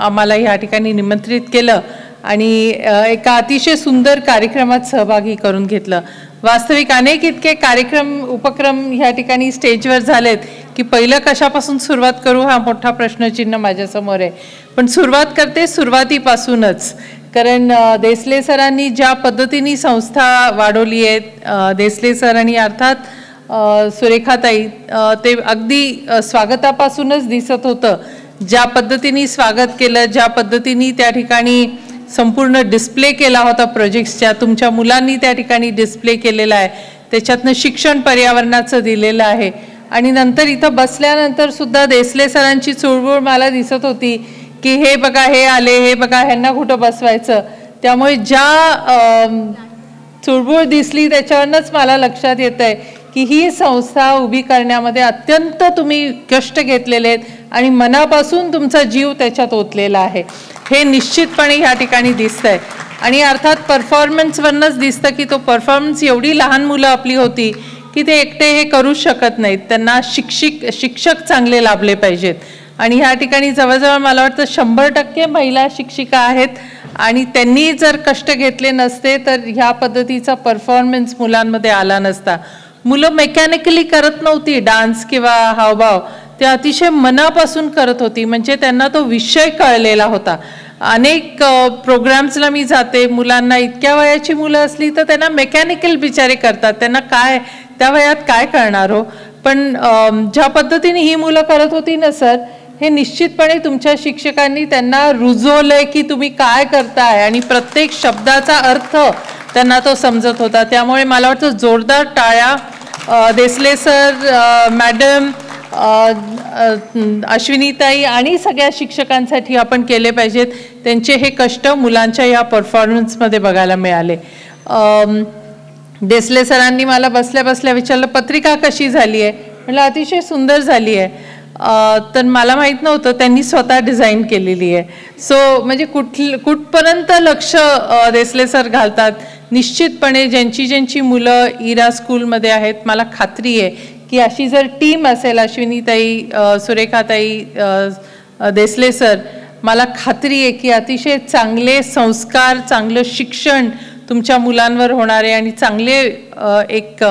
आम्हाला या ठिकाणी निमंत्रित केलं आणि एका अतिशय सुंदर कार्यक्रमात सहभागी करून घेतलं। वास्तविक अनेक इतके उपक्रम या ठिकाणी स्टेजवर झालेत की पहिलं कशापासून सुरुवात करू हा मोठा प्रश्नचिन्ह माझ्यासमोर आहे। पण सुरुवात करते सुरुवातीपासूनच, कारण देसले सरांनी ज्या पद्धतीने संस्था वाढवली आहे, देसले सरांनी अर्थात सुरेखाताई, ते अगदी स्वागतापासूनच दिसत होतं। ज्या पद्धतीने स्वागत केलं, ज्या पद्धतीने त्या ठिकाणी संपूर्ण डिस्प्ले केला होता प्रोजेक्ट्सच्या, तुमच्या मुलांनी त्या ठिकाणी डिस्प्ले केलेला आहे, त्याच्यातनं शिक्षण पर्यावरणाचं दिलेलं आहे। आणि नंतर इथं बसल्यानंतर सुद्धा देसले सरांची चुळबुळ मला दिसत होती की हे बघा हे आले, हे बघा ह्यांना कुठं बसवायचं। त्यामुळे ज्या चुळबुळ दिसली त्याच्यावरच मला लक्षात येत आहे की ही संस्था उभी करण्यामध्ये अत्यंत तुम्ही कष्ट घेतलेले आहेत आणि मनापासून तुमचा जीव त्याच्यात ओतलेला आहे, हे निश्चितपणे या ठिकाणी दिसतंय। आणि अर्थात परफॉर्मन्सवरनच दिसतं की तो परफॉर्मन्स एवढी लहान मुलं आपली होती की ते एकटे हे करू शकत नाहीत, त्यांना शिक्षक चांगले लाभले पाहिजेत। आणि ह्या ठिकाणी जवळजवळ मला वाटतं 100% महिला शिक्षिका आहेत आणि त्यांनी जर कष्ट घेतले नसते तर ह्या पद्धतीचा परफॉर्मन्स मुलांमध्ये आला नसता। मुलं मेकॅनिकली करत नव्हती डान्स किंवा हावभाव, ते अतिशय मनापासून करत होती, म्हणजे त्यांना तो विषय कळलेला होता। अनेक प्रोग्राम्सला मी जाते, मुलांना इतक्या वयाची मुलं असली तर त्यांना मेकॅनिकल बिचारे करतात, त्यांना काय त्या वयात काय कळणार हो। पण ज्या पद्धतीने ही मुलं करत होती ना सर, हे निश्चितपणे तुमच्या शिक्षकांनी त्यांना रुजवलंय की तुम्ही काय करताय आणि प्रत्येक शब्दाचा अर्थ त्यांना तो समजत होता। त्यामुळे मला वाटतं जोरदार टाळ्या देसले सर, मॅडम, अश्विनीताई आणि सगळ्या शिक्षकांसाठी आपण केले पाहिजेत। त्यांचे हे कष्ट मुलांच्या या परफॉर्मन्समध्ये बघायला मिळाले। देसले सरांनी मला बसल्या बसल्या विचारलं पत्रिका कशी झाली आहे, म्हटलं अतिशय सुंदर झाली आहे। तर मला माहित नव्हतं त्यांनी स्वतः डिझाईन केलेली आहे। सो म्हणजे कुठपर्यंत लक्ष देसले सर घालतात। निश्चितपणे ज्यांची मुलं इरा स्कूलमध्ये आहेत, मला खात्री आहे की अशी जर टीम असेल, अश्विनीताई, सुरेखाताई, देसले सर, मला खात्री आहे की अतिशय चांगले संस्कार, चांगलं शिक्षण तुमच्या मुलांवर होणार आहे आणि चांगले एक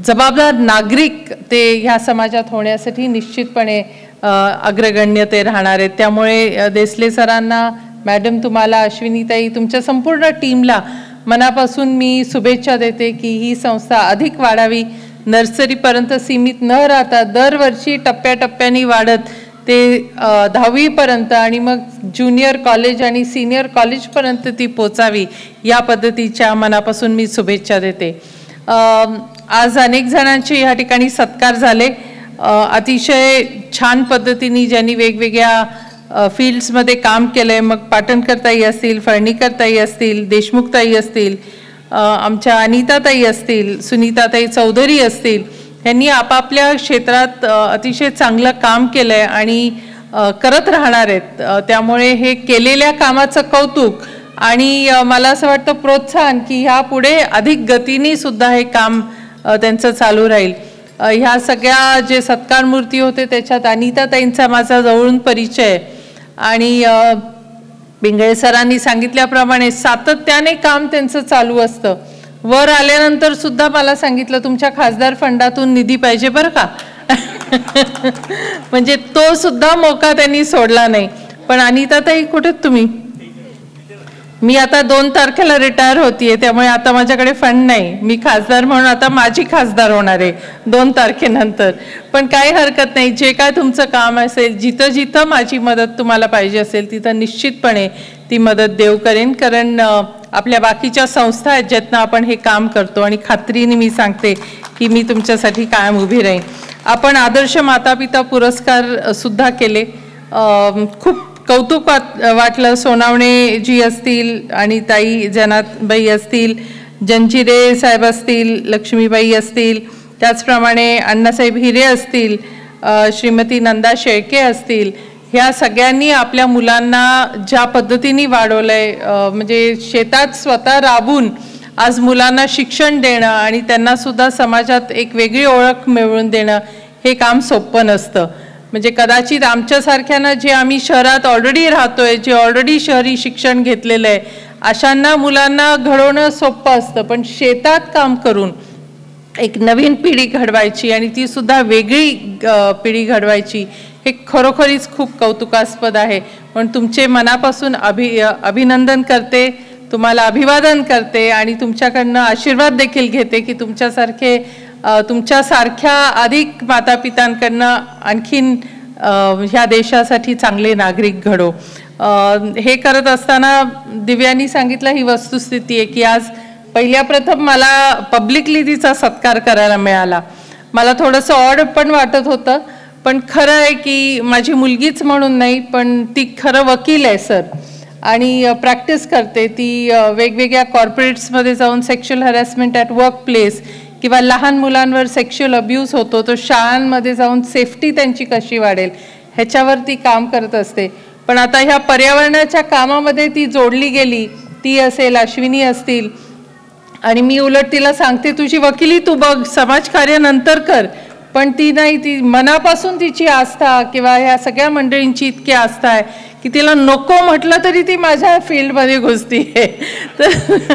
जबाबदार नागरिक ते ह्या समाजात होण्यासाठी निश्चितपणे अग्रगण्य ते राहणार आहेत। त्यामुळे देसले सरांना, मॅडम, तुम्हाला, अश्विनीताई, तुमच्या संपूर्ण टीमला मनापासून मी शुभेच्छा देते की ही संस्था अधिक वाढावी, नर्सरीपर्यंत सीमित न राहता दरवर्षी टप्प्याटप्प्याने वाढत ते 10वी पर्यंत आणि मग ज्युनियर कॉलेज आणि सिनियर कॉलेजपर्यंत ती पोचावी, या पद्धतीच्या मनापासून मी शुभेच्छा देते। आज अनेक जणांचे या ठिकाणी सत्कार झाले, अतिशय छान पद्धतीने ज्यांनी वेगवेगळ्या फील्ड्समध्ये काम केलंय, मग पाटणकरताई असतील, फळणीकरताई असतील, देशमुखताई असतील, आमच्या अनिताताई असतील, सुनीताताई चौधरी असतील, यांनी आपापल्या क्षेत्रात अतिशय चांगलं काम केलंय आणि करत राहणार आहेत। त्यामुळे हे केलेल्या कामाचं कौतुक आणि मला असं वाटतं प्रोत्साहन की ह्या पुढे अधिक गतीने सुद्धा हे काम त्यांचं चालू राहील। ह्या सगळ्या जे सत्कार मूर्ती होते त्याच्यात अनिताताईंचा माझा जवळून परिचय आणि पिंगळे सरांनी सांगितल्याप्रमाणे सातत्याने काम त्यांचं चालू असतं। वर आल्यानंतर सुद्धा मला सांगितलं तुमच्या खासदार फंडातून निधी पाहिजे बरं का म्हणजे तो सुद्धा मोका त्यांनी सोडला नाही। पण अनिताताई कुठे तुम्ही? मी आता 2 तारखेला रिटायर होतीये, त्यामुळे आता माझ्याकडे फंड नाही, मी खासदार म्हणून आता माझी खासदार होणार आहे 2 तारखेनंतर। पण काही हरकत नाही, जे काय तुमचं काम असेल, जिथं जिथं माझी मदत तुम्हाला पाहिजे असेल तिथं निश्चितपणे ती मदत देव करेन, कारण आपल्या बाकीच्या संस्था आहेत ज्यातनं आपण हे काम करतो आणि खात्रीने मी सांगते की मी तुमच्यासाठी कायम उभी राहीन। आपण आदर्श मातापिता पुरस्कार सुद्धा केले, खूप कौतुक वाटलं। सोनावणे जी असतील आणि ताई जनाबाई असतील, जंजिरे साहेब असतील, लक्ष्मीबाई असतील, त्याचप्रमाणे अण्णासाहेब हिरे असतील, श्रीमती नंदा शेळके असतील, ह्या सगळ्यांनी आपल्या मुलांना ज्या पद्धतीने वाढवलंय, म्हणजे शेतात स्वतः राबून आज मुलांना शिक्षण देणं आणि त्यांना सुद्धा समाजात एक वेगळी ओळख मिळवून देणं, हे काम सोपं नसतं। म्हणजे कदाचित आमच्यासारख्यांना जे आम्ही शहरात ऑलरेडी राहतोय, जे ऑलरेडी शहरी शिक्षण घेतलेलं आहे, अशांना मुलांना घडवणं सोपं असतं, पण शेतात काम करून एक नवीन पिढी घडवायची आणि ती सुद्धा वेगळी पिढी घडवायची, हे खरोखरीच खूप कौतुकास्पद आहे. पण तुमचे मनापासून अभिनंदन करते, तुम्हाला अभिवादन करते आणि तुमच्याकडनं आशीर्वाद देखील घेते की तुमच्यासारख्या अधिक मातापितांकडनं आणखीन ह्या देशासाठी चांगले नागरिक घडो. हे करत असताना दिव्यांनी सांगितलं ही वस्तुस्थिती आहे की आज पहिल्या प्रथम मला पब्लिकली तिचा सत्कार करायला मिळाला. मला थोडंसं ऑड पण वाटत होतं, पण खरं आहे की माझी मुलगीच म्हणून नाही, पण ती खरं वकील आहे सर आणि प्रॅक्टिस करते. ती वेगवेगळ्या कॉर्पोरेट्समध्ये जाऊन sexual harassment at work place किंवा लहान मुलांवर सेक्शुअल अब्यूज होतो तो शाळांमध्ये जाऊन सेफ्टी त्यांची कशी वाढेल ह्याच्यावर ती काम करत असते. पण आता ह्या पर्यावरणाच्या कामामध्ये ती जोडली गेली, ती असेल, अश्विनी असतील, आणि मी उलट तिला सांगते तुझी वकिली तू बघ, समाजकार्य नंतर कर, पण ती नाही, ती मनापासून तिची आस्था किंवा ह्या सगळ्या मंडळींची इतकी आस्था आहे की तिला नको म्हटलं तरी ती माझ्या फील्डमध्ये घुसती आहे. तर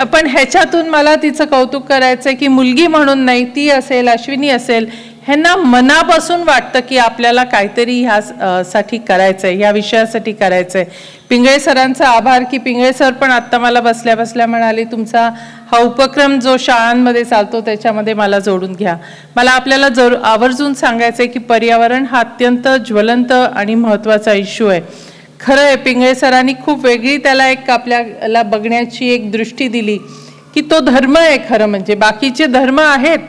पण ह्याच्यातून मला तिचं कौतुक करायचं आहे की मुलगी म्हणून नाही, ती असेल, अश्विनी असेल, ह्यांना मनापासून वाटतं की आपल्याला काहीतरी ह्यासाठी करायचं आहे, ह्या विषयासाठी करायचं आहे. पिंगळे सरांचा आभार की पिंगळे सर पण आत्ता मला बसल्या बसल्या म्हणाले तुमचा हा उपक्रम जो शाळांमध्ये चालतो त्याच्यामध्ये मला जोडून घ्या. मला आपल्याला आवर्जून सांगायचं आहे की पर्यावरण हा अत्यंत ज्वलंत आणि महत्त्वाचा इश्यू आहे. खरं आहे, पिंगळे सरांनी खूप वेगळी त्याला एक आपल्याला बघण्याची एक दृष्टी दिली की तो धर्म आहे. खरं म्हणजे बाकीचे धर्म आहेत,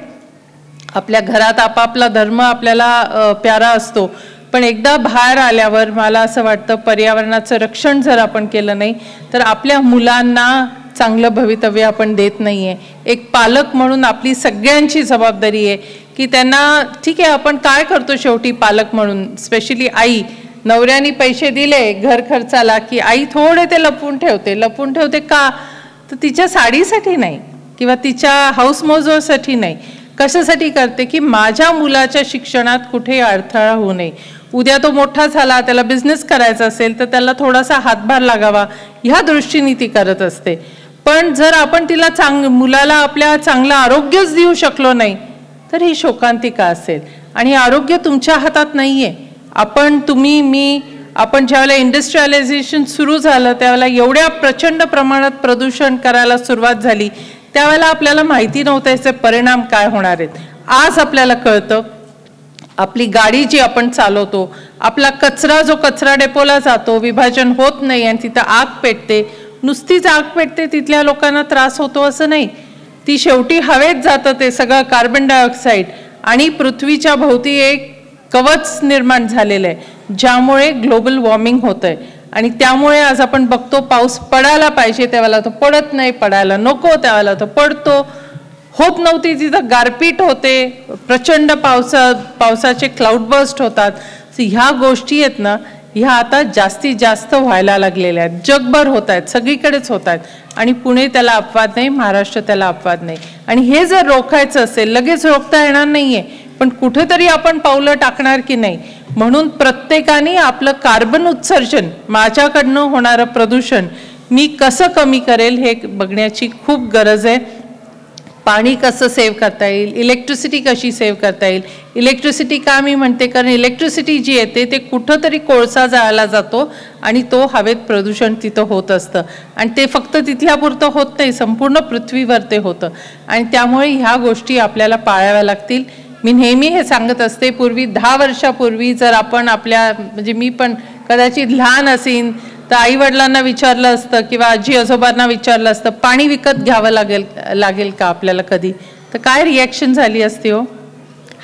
आपल्या घरात आपापला धर्म आपल्याला प्यारा असतो, पण एकदा बाहेर आल्यावर मला असं वाटतं पर्यावरणाचं रक्षण जर आपण केलं नाही तर आपल्या मुलांना चांगलं भवितव्य आपण देत नाही आहे. एक पालक म्हणून आपली सगळ्यांची जबाबदारी आहे की त्यांना, ठीक आहे आपण काय करतो शेवटी पालक म्हणून, स्पेशली आई, नवऱ्याने पैसे दिले घर खर्चाला की आई थोडे ते लपवून ठेवते का, तर तिच्या साडीसाठी नाही किंवा तिच्या हाऊसमोजसाठी नाही, कशासाठी करते की माझ्या मुलाच्या शिक्षणात कुठे अडथळा होऊ नये. उद्या तो मोठा झाला, त्याला बिझनेस करायचा असेल तर त्याला थोडासा हातभार लागावा, ह्या दृष्टीने ती करत असते. पण जर आपण तिला मुलाला आपल्या चांगलं आरोग्यच देऊ शकलो नाही तर ही शोकांतिका असेल. आणि आरोग्य तुमच्या हातात नाहीये. तुम्ही, मी, आपण ज्यावेळेला इंडस्ट्रियलायझेशन सुरू झालं त्यावेळेला एवढ्या प्रचंड प्रमाणात प्रदूषण करायला सुरुवात झाली, त्यावेळेला आपल्याला माहिती नव्हतं याचे परिणाम काय होणार आहेत. आज आपल्याला कळतं. आपली गाडी जी आपण चालवतो, आपला कचरा जो कचरा डेपोला जातो, विभाजन होत नाही आणि तिथं आग पेटते, नुसतीच आग पेटते, तिथल्या लोकांना त्रास होतो असं नाही, ती शेवटी हवेत जातं ते सगळं कार्बन डायऑक्साईड, आणि पृथ्वीच्या भोवती एक कवच निर्माण झालेलं आहे ज्यामुळे ग्लोबल वॉर्मिंग होतंय. आणि त्यामुळे आज आपण बघतो पाऊस पडायला पाहिजे त्यावेळेला तो पडत नाही, पडायला नको त्यावेळेला तो पडतो, होत नव्हती तिथं गारपीट होते, प्रचंड पावसाचे क्लाउड बर्स्ट होतात. ह्या गोष्टी आहेत ना, ह्या आता जास्तीत जास्त व्हायला लागलेल्या आहेत, जगभर होत आहेत, सगळीकडेच होत आहेत. आणि पुणे त्याला अपवाद नाही, महाराष्ट्र त्याला अपवाद नाही. आणि हे जर रोखायचं असेल, लगेच रोखता येणार नाहीये, पण कुठेतरी आपण पावलं टाकणार की नाही. म्हणून प्रत्येकाने आपलं कार्बन उत्सर्जन, माझ्याकडनं होणारं प्रदूषण मी कसं कमी करेल हे बघण्याची खूप गरज आहे. पाणी कसं सेव्ह करता येईल, इलेक्ट्रिसिटी कशी सेव्ह करता येईल. इलेक्ट्रिसिटी का मी म्हणते, कारण इलेक्ट्रिसिटी जी येते ते कुठंतरी कोळसा जाळला जातो आणि तो हवेत प्रदूषण तिथं होत असतं. आणि ते फक्त तिथल्यापुरतं होत नाही, संपूर्ण पृथ्वीवर ते होतं. आणि त्यामुळे ह्या गोष्टी आपल्याला पाळाव्या लागतील. मी नेहमी हे सांगत असते, पूर्वी 10 वर्षापूर्वी जर आपण म्हणजे मी पण कदाचित लहान असेन तर आई वडिलांना विचारलं असतं किंवा आजी आजोबांना विचारलं असतं पाणी विकत घ्यावं लागेल का आपल्याला कधी, तर काय रिॲक्शन झाली असते हो,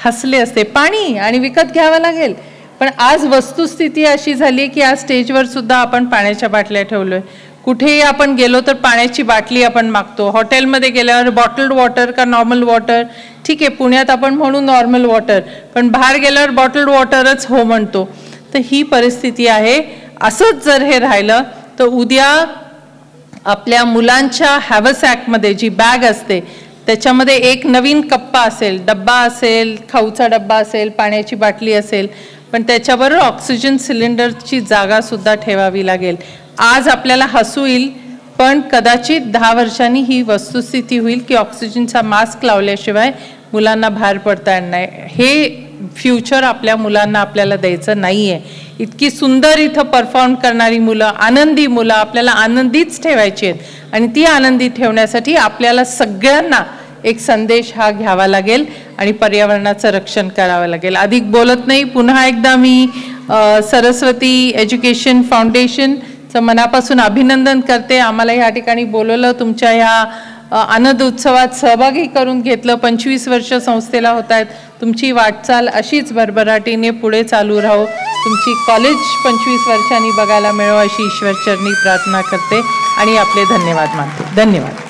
हसले असते, पाणी आणि विकत घ्यावं लागेल. पण आज वस्तुस्थिती अशी झाली की आज स्टेजवर सुद्धा आपण पाण्याच्या बाटल्या ठेवलोय. कुठेही आपण गेलो तर पाण्याची बाटली आपण मागतो. हॉटेलमध्ये गेल्यावर बॉटल्ड वॉटर का नॉर्मल वॉटर, ठीक आहे पुण्यात आपण म्हणू नॉर्मल वॉटर, पण बाहेर गेल्यावर बॉटल्ड वॉटरच हो म्हणतो. तर ही परिस्थिती आहे. असंच जर हे राहिलं तर उद्या आपल्या मुलांच्या हॅवसॅकमध्ये जी बॅग असते त्याच्यामध्ये एक नवीन कप्पा असेल, डब्बा असेल, खाऊचा डब्बा असेल, पाण्याची बाटली असेल, पण त्याच्याबरोबर ऑक्सिजन सिलेंडरची जागासुद्धा ठेवावी लागेल. आज आपल्याला हसू येईल, पण कदाचित 10 वर्षांनी ही वस्तुस्थिती होईल की ऑक्सिजनचा मास्क लावल्याशिवाय मुलांना बाहेर पडता येणार नाही. हे फ्युचर आपल्या मुलांना आपल्याला द्यायचं नाही आहे. इतकी सुंदर इथं परफॉर्म करणारी मुलं, आनंदी मुलं आपल्याला आनंदीच ठेवायची आहेत आणि ती आनंदी ठेवण्यासाठी आपल्याला सगळ्यांना एक संदेश हा घ्यावा लागेल आणि पर्यावरणाचं रक्षण करावं लागेल. अधिक बोलत नाही. पुन्हा एकदा मी सरस्वती एज्युकेशन फाउंडेशनचं मनापासून अभिनंदन करते. आम्हाला ह्या ठिकाणी बोलवलं, तुमच्या ह्या आनंद उत्सवात सहभागी करून घेतलं. 25 वर्ष संस्थेला होत आहेत. तुमची वाटचाल अशीच भरभराटीने पुढे चालू राहो. तुमची कॉलेज 25 वर्षांनी बघायला मिळो अशी ईश्वरचरणी प्रार्थना करते आणि आपले धन्यवाद मानते. धन्यवाद.